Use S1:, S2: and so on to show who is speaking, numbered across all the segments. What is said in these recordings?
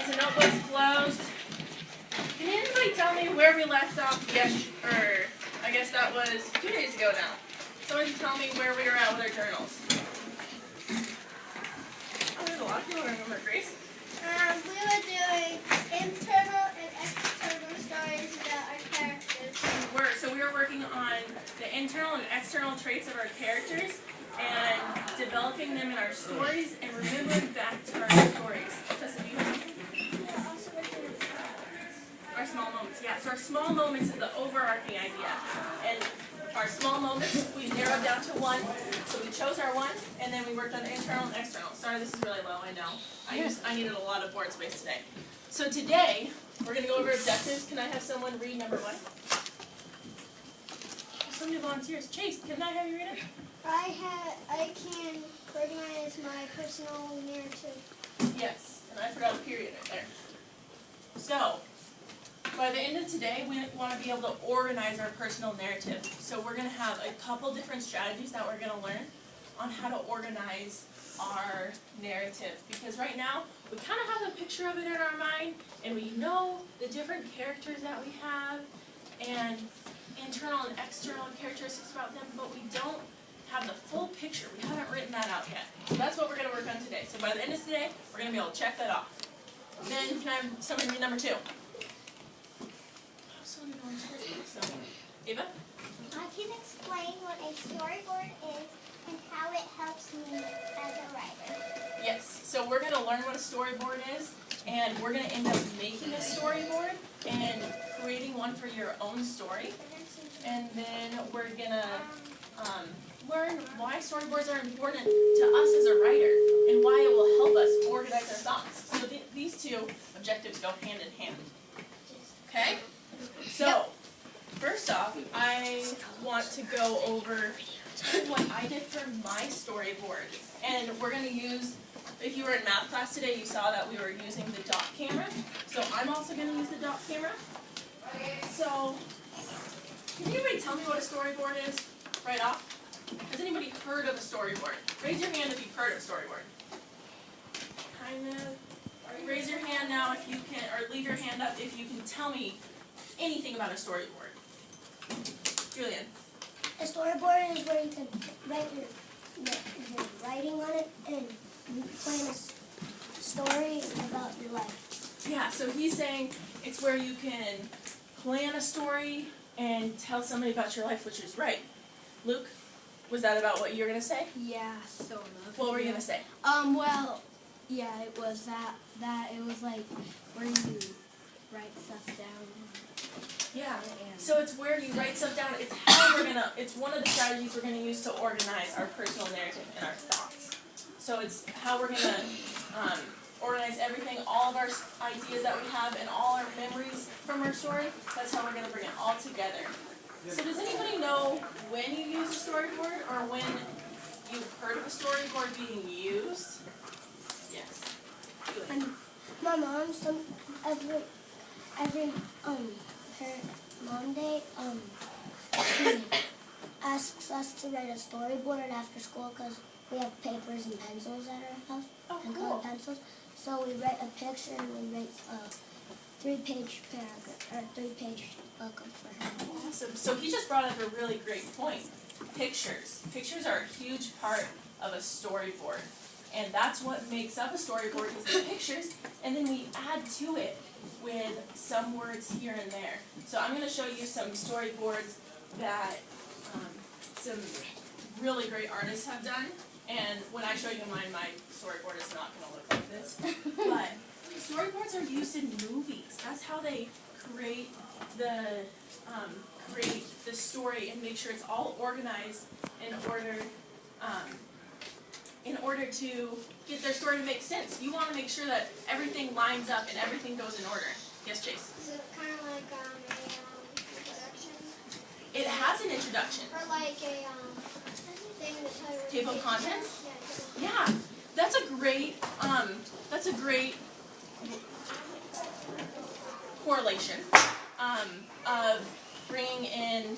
S1: so notebook's closed. Can anybody tell me where we left off I guess that was 2 days ago now. Someone tell me where we were at with our journals. Oh, there's a lot of people who remember, Grace.
S2: We were doing internal and external stories about our characters.
S1: So we were working on the internal and external traits of our characters and developing them in our stories and remembering back to our stories. Our small moments, yeah. So our small moments is the overarching idea. And our small moments, we narrowed down to one. So we chose our one, and then we worked on the internal and external. Sorry, this is really low, I know. I needed a lot of board space today. So today, we're going to go over objectives. Can I have someone read number 1? Somebody volunteers. Chase, can I have you read it?
S2: I can organize my personal narrative.
S1: Yes, and I forgot a period right there. So, by the end of today, we want to be able to organize our personal narrative. So we're going to have a couple different strategies that we're going to learn on how to organize our narrative. Because right now, we kind of have a picture of it in our mind, and we know the different characters that we have, and internal and external characteristics about them, but we don't have the full picture. We haven't written that out yet. So that's what we're going to work on today. So by the end of today, we're going to be able to check that off. Then, can I have somebody read number 2? So, Ava?
S2: I can explain what a storyboard is and how it helps me as a writer.
S1: Yes. So we're going to learn what a storyboard is, and we're going to end up making a storyboard and creating one for your own story. And then we're going to learn why storyboards are important to us as a writer and why it will help us organize our thoughts. So these two objectives go hand in hand. Okay? So, first off, I want to go over what I did for my storyboard. And we're going to use, if you were in math class today, you saw that we were using the dot camera. So I'm also going to use the dot camera. So, can anybody tell me what a storyboard is right off? Has anybody heard of a storyboard? Raise your hand if you've heard of a storyboard. Kind of. Raise your hand now if you can, or leave your hand up if you can tell me anything about a storyboard. Julian.
S2: A storyboard is where you can write your writing on it and plan a story about your life.
S1: Yeah, so he's saying it's where you can plan a story and tell somebody about your life, which is right. Luke, was that about what you were going to say?
S3: Yeah, sort of.
S1: What were you going to say?
S3: Well, yeah, it was that it was like where you write stuff down.
S1: Yeah. So it's where you write stuff down. It's how it's one of the strategies we're gonna use to organize our personal narrative and our thoughts. So it's how we're gonna organize everything, all of our ideas that we have and all our memories from our story. That's how we're gonna bring it all together. So does anybody know when you use a storyboard or when you've heard of a storyboard being used? Yes.
S2: My mom, every her mom day, she asks us to write a storyboard after school because we have papers and pencils at our house, and colored pencils. So we write a picture and we write a 3-page paragraph or 3-page book for her.
S1: Awesome. So he just brought up a really great point. Pictures. Pictures are a huge part of a storyboard. And that's what makes up a storyboard is the pictures, and then we add to it with some words here and there. So I'm going to show you some storyboards that some really great artists have done. And when I show you mine, my storyboard is not going to look like this. But storyboards are used in movies. That's how they create the story and make sure it's all organized in order to get their story to make sense. You want to make sure that everything lines up and everything goes in order. Yes, Chase?
S2: Is it kind of like a introduction?
S1: It has an introduction.
S2: Or like a thing that tells you...
S1: Table of contents?
S2: Yeah.
S1: Yeah, that's a great correlation of bringing in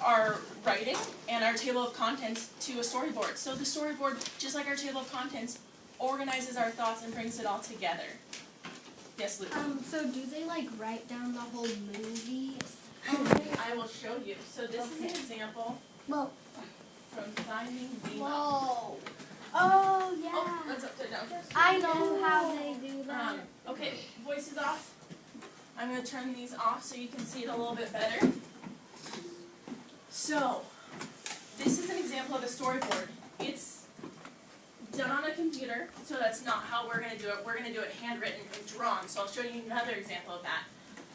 S1: our writing and our table of contents to a storyboard. So the storyboard, just like our table of contents, organizes our thoughts and brings it all together. Yes, Luke.
S3: So do they like write down the whole movie?
S1: I will show you. So this is an example
S2: Well,
S1: from Finding Nemo.
S3: Whoa. Oh
S1: Oh,
S3: yeah.
S1: that's upside down.
S3: I know how they do that.
S1: Okay, voice is off. I'm going to turn these off so you can see it a little bit better. So, this is an example of a storyboard. It's done on a computer, so that's not how we're going to do it. We're going to do it handwritten and drawn, so I'll show you another example of that.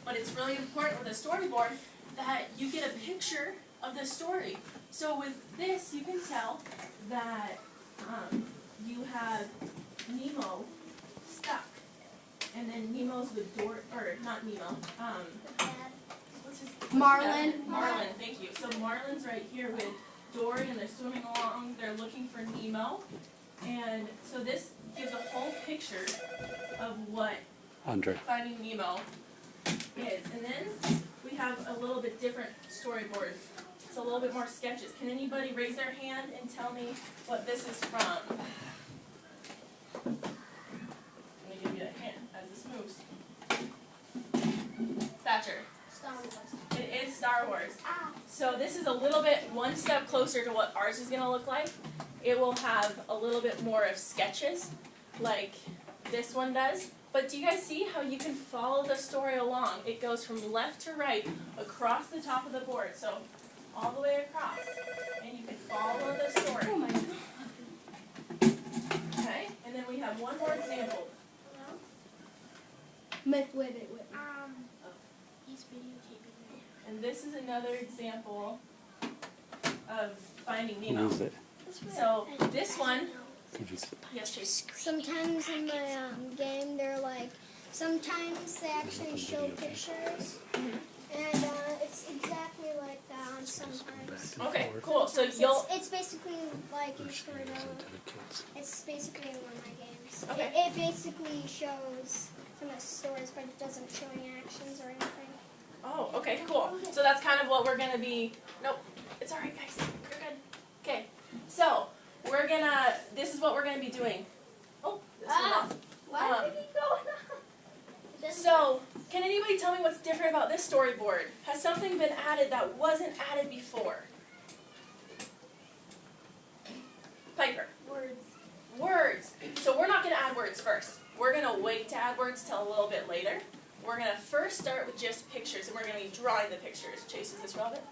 S1: But it's really important with a storyboard that you get a picture of the story. So with this, you can tell that you have Nemo stuck. And then Nemo's with or not Nemo, what's his
S3: Marlin.
S1: Marlin, thank you. So Marlin's right here with Dory, and they're swimming along, they're looking for Nemo. And so this gives a whole picture of what Finding Nemo is. And then we have a little bit different storyboard. It's a little bit more sketches. Can anybody raise their hand and tell me what this is from? Give you a hint as this moves. Thatcher.
S2: Star Wars.
S1: It is Star Wars. So this is a little bit one step closer to what ours is going to look like. It will have a little bit more of sketches like this one does. But do you guys see how you can follow the story along? It goes from left to right across the top of the board. So all the way across. And you can follow the story.
S3: Oh my God.
S1: Okay? And then we have one more example.
S3: Wait.
S2: He's videotaping me.
S1: And this is another example of Finding Nemo. So this one, yes, Chase.
S2: Sometimes in my game, they're like, sometimes they actually show pictures, and it's exactly like that on sometimes.
S1: Okay, cool. So
S2: It's basically like you sort of, it's basically in one of my games.
S1: Okay.
S2: It basically shows some of the stories, but it doesn't show any actions or anything.
S1: Oh, okay, cool. So that's kind of what we're gonna be. Nope, it's all right, guys. You're good. Okay. So this is what we're gonna be doing. Oh, this is off.
S2: Why did it go on?
S1: So, can anybody tell me what's different about this storyboard? Has something been added that wasn't added before? Piper. Words. So we're not going to add words first. We're going to wait to add words till a little bit later. We're going to first start with just pictures, and we're going to be drawing the pictures. Chase, is this relevant?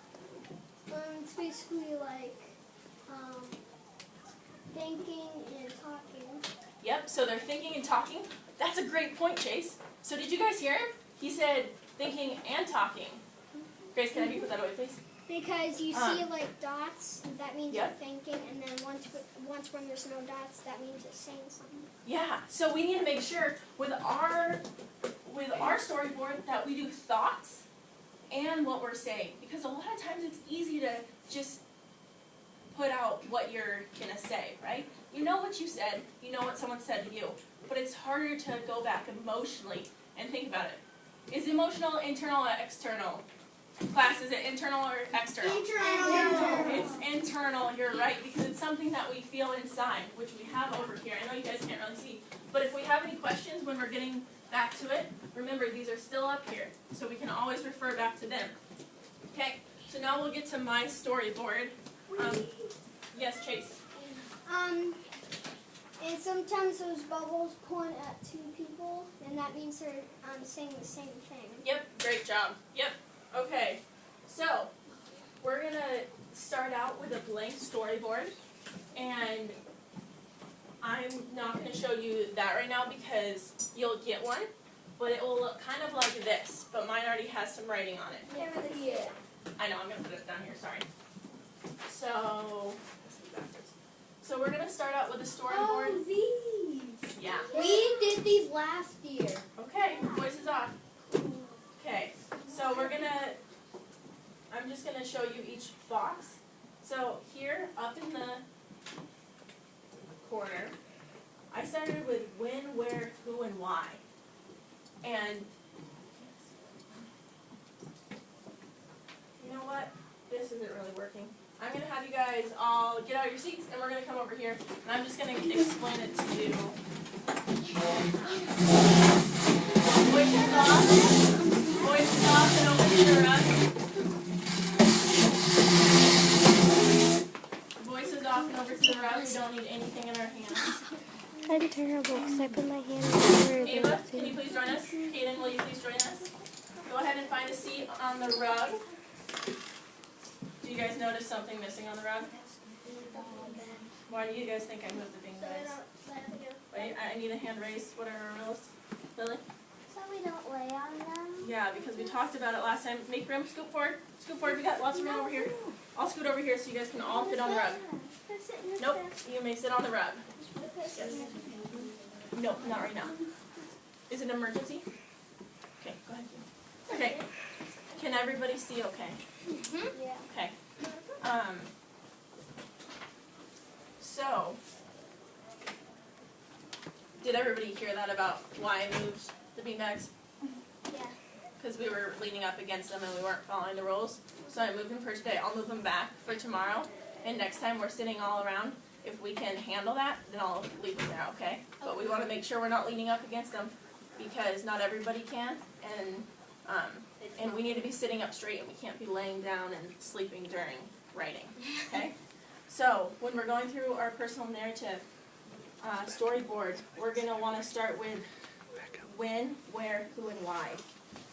S2: It's basically like thinking and talking.
S1: Yep, so they're thinking and talking. That's a great point, Chase. So did you guys hear him? He said thinking and talking. Grace, can I put that away, please?
S2: Because you see like dots, that means
S1: Yep.
S2: you're thinking, and then once when there's no dots, that means you're saying something.
S1: Yeah, so we need to make sure with our storyboard that we do thoughts and what we're saying. Because a lot of times it's easy to just put out what you're going to say, right? You know what you said, you know what someone said to you, but it's harder to go back emotionally and think about it. Is emotional internal or external? Class, is it internal or external?
S2: Internal.
S1: It's internal, you're right, because it's something that we feel inside, which we have over here. I know you guys can't really see, but if we have any questions when we're getting back to it, remember these are still up here, so we can always refer back to them. Okay, so now we'll get to my storyboard. Yes, Chase?
S2: And sometimes those bubbles point at two people, and that means they're saying the same thing.
S1: Yep, great job. Yep. Okay, so we're going to start out with a blank storyboard, and I'm not going to show you that right now because you'll get one, but it will look kind of like this, but mine already has some writing on it.
S2: Yeah.
S1: I know, I'm going to put it down here, sorry. So, let's do backwards. So we're going to start out with a storyboard.
S3: Oh, these.
S1: Yeah.
S3: We did these last year.
S1: Okay, voice is off. Okay, so I'm just gonna show you each box. So here, up in the corner, I started with when, where, who, and why. And you know what? This isn't really working. I'm gonna have you guys all get out of your seats, and we're gonna come over here, and I'm just gonna explain it to you.
S4: terrible because I put my hand over the
S1: Ava, can you please join us? Kaden, will you please join us? Go ahead and find a seat on the rug. Do you guys notice something missing on the rug? Why do you guys think I moved the beanbags? Wait, I need a hand raised. What are our rules? Lily?
S2: So we don't lay on them?
S1: Yeah, because we talked about it last time. Make room, scoot forward. Scoot forward, we got lots of room over here. I'll scoot over here so you guys can all fit on the rug. Nope, you may sit on the rug. Yes. Nope, not right now. Is it an emergency? Okay, go ahead. Okay. Can everybody see okay?
S2: Yeah.
S1: Okay. So, did everybody hear that about why I moved the beanbags?
S2: Yeah.
S1: Because we were leaning up against them and we weren't following the rules. So I moved them for today. I'll move them back for tomorrow. And next time we're sitting all around, if we can handle that, then I'll leave them there, okay? But we want to make sure we're not leaning up against them because not everybody can. And we need to be sitting up straight and we can't be laying down and sleeping during writing, okay? So when we're going through our personal narrative storyboard, we're going to want to start with when, where, who, and why.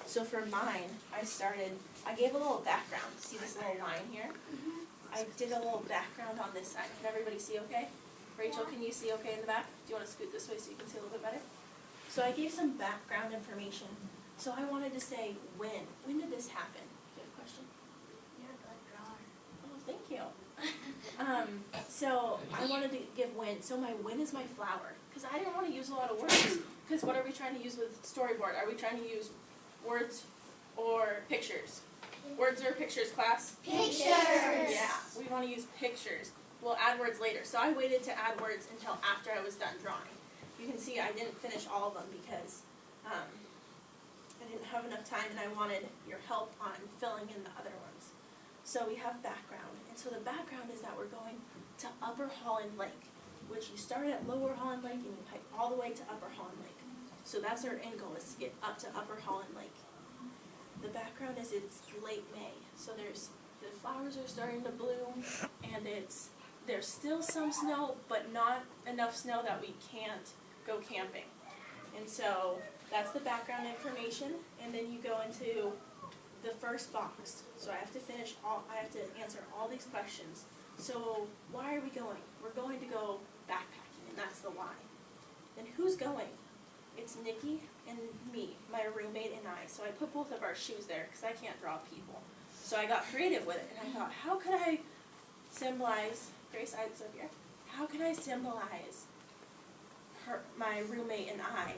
S1: So for mine, I gave a little background. See this little line here? I did a little background on this side. Can everybody see okay? Rachel, can you see okay in the back? Do you want to scoot this way so you can see a little bit better? So I gave some background information. So I wanted to say when. When did this happen? Do you have a question?
S2: You're a good drawer.
S1: Oh, thank you. So I wanted to give when. So my when is my flower. Because I didn't want to use a lot of words. Because what are we trying to use with storyboard? Are we trying to use words or pictures? Words or pictures, class?
S2: Pictures!
S1: Yeah, we want to use pictures. We'll add words later. So I waited to add words until after I was done drawing. You can see I didn't finish all of them because I didn't have enough time and I wanted your help on filling in the other ones. So we have background. And so the background is that we're going to Upper Holland Lake, which you start at Lower Holland Lake and you hike all the way to Upper Holland Lake. So that's our end goal, is to get up to Upper Holland Lake. The background is it's late May, so the flowers are starting to bloom, and there's still some snow, but not enough snow that we can't go camping. And so that's the background information, and then you go into the first box. So I have to answer all these questions. So why are we going? We're going to go backpacking, and that's the why. Then who's going? It's Nikki and me, my roommate and I. So I put both of our shoes there because I can't draw people. So I got creative with it, and I thought, how could I symbolize, Grace, eyes up here, how can I symbolize my roommate and I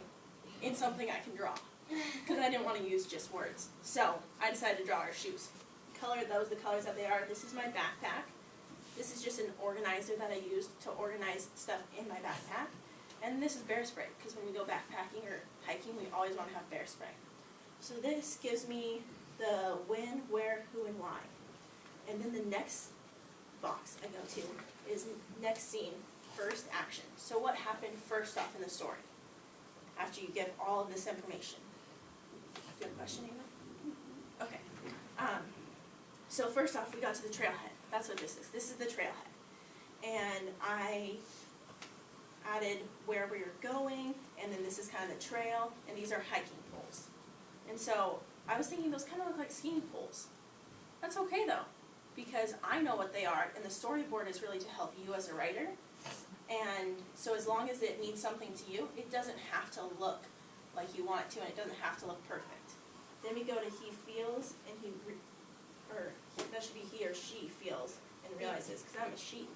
S1: in something I can draw? Because I didn't want to use just words. So I decided to draw our shoes. Those the colors that they are. This is my backpack. This is just an organizer that I used to organize stuff in my backpack. And this is bear spray, because when we go backpacking or hiking, we always want to have bear spray. So this gives me the when, where, who, and why. And then the next box I go to is next scene, first action. So what happened first off in the story after you give all of this information? Do you have a question, Ava? Okay. So first off, we got to the trailhead. That's what this is. This is the trailhead. And I added where we were going, and then this is kind of the trail, and these are hiking poles. And so I was thinking those kind of look like skiing poles. That's okay though, because I know what they are, and the storyboard is really to help you as a writer. And so as long as it means something to you, it doesn't have to look like you want it to, and it doesn't have to look perfect. Then we go to he feels, and that should be he or she feels and realizes, because I'm a she.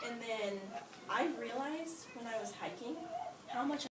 S1: And then I realized when I was hiking how much